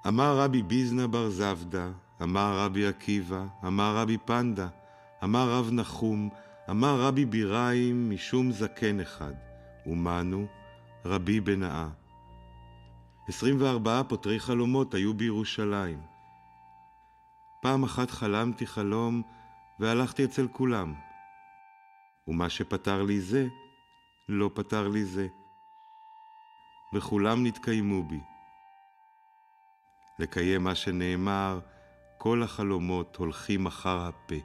אמר רבי ביזנא בר זבדא, אמר רבי עקיבא, אמר רבי פנדה, אמר רב נחום, אמר רבי ביריים משום זקן אחד, ומנו רבי בנאה. 24 פותרי חלומות היו בירושלים. פעם אחת חלמתי חלום והלכתי אצל כולם, ומה שפתר לי זה, לא פתר לי זה. וכולם נתקיימו בי. לקיים מה שנאמר, כל החלומות הולכים אחר הפה.